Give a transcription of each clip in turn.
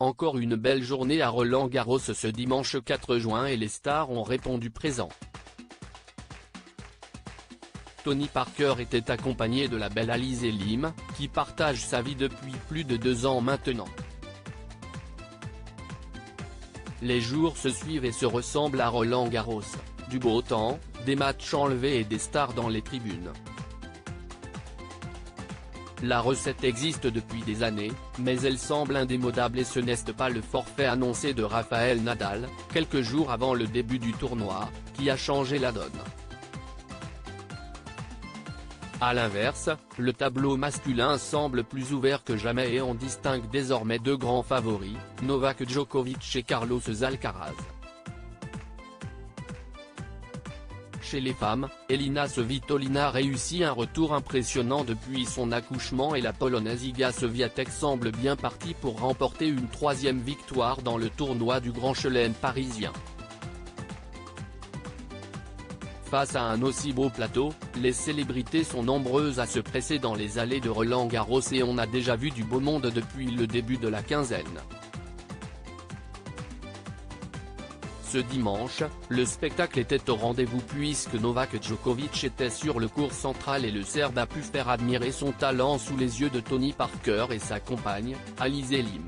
Encore une belle journée à Roland-Garros ce dimanche 4 juin et les stars ont répondu présent. Tony Parker était accompagné de la belle Alizé Lim, qui partage sa vie depuis plus de 2 ans maintenant. Les jours se suivent et se ressemblent à Roland-Garros, du beau temps, des matchs enlevés et des stars dans les tribunes. La recette existe depuis des années, mais elle semble indémodable et ce n'est pas le forfait annoncé de Rafael Nadal, quelques jours avant le début du tournoi, qui a changé la donne. A l'inverse, le tableau masculin semble plus ouvert que jamais et on distingue désormais deux grands favoris, Novak Djokovic et Carlos Alcaraz. Chez les femmes, Elina Svitolina réussit un retour impressionnant depuis son accouchement et la Polonaise Iga Swiatek semble bien partie pour remporter une 3e victoire dans le tournoi du Grand Chelem parisien. Face à un aussi beau plateau, les célébrités sont nombreuses à se presser dans les allées de Roland-Garros et on a déjà vu du beau monde depuis le début de la quinzaine. Ce dimanche, le spectacle était au rendez-vous puisque Novak Djokovic était sur le court central et le Serbe a pu faire admirer son talent sous les yeux de Tony Parker et sa compagne, Alizé Lim.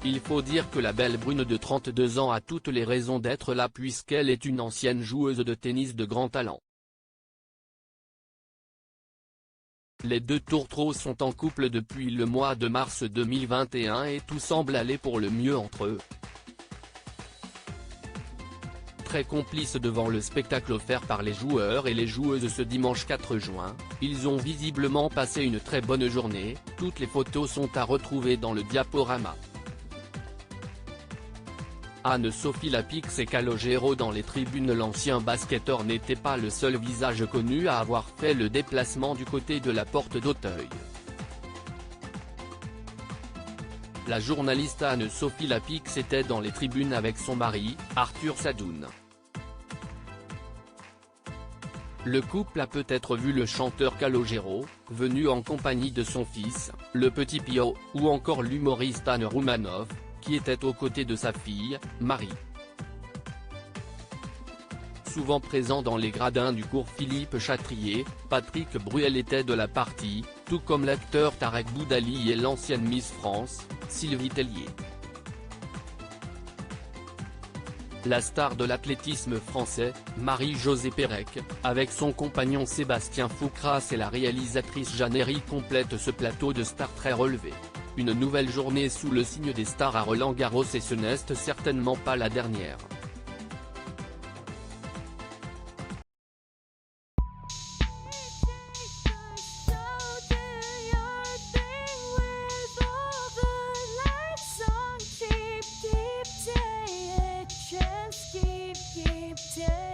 Il faut dire que la belle brune de 32 ans a toutes les raisons d'être là puisqu'elle est une ancienne joueuse de tennis de grand talent. Les deux tourtereaux sont en couple depuis le mois de mars 2021 et tout semble aller pour le mieux entre eux. Très complices devant le spectacle offert par les joueurs et les joueuses ce dimanche 4 juin, ils ont visiblement passé une très bonne journée, toutes les photos sont à retrouver dans le diaporama. Anne-Sophie Lapix et Calogero dans les tribunes. L'ancien basketteur n'était pas le seul visage connu à avoir fait le déplacement du côté de la porte d'Auteuil. La journaliste Anne-Sophie Lapix était dans les tribunes avec son mari, Arthur Sadoun. Le couple a peut-être vu le chanteur Calogero, venu en compagnie de son fils, le petit Pio, ou encore l'humoriste Anne Roumanoff, qui était aux côtés de sa fille, Marie. Souvent présent dans les gradins du cours Philippe Chatrier, Patrick Bruel était de la partie, tout comme l'acteur Tarek Boudali et l'ancienne Miss France, Sylvie Tellier. La star de l'athlétisme français, Marie-Josée Pérec, avec son compagnon Sébastien Foucras et la réalisatrice Jeanne Herry complètent ce plateau de stars très relevé. Une nouvelle journée sous le signe des stars à Roland-Garros et ce n'est certainement pas la dernière. Keep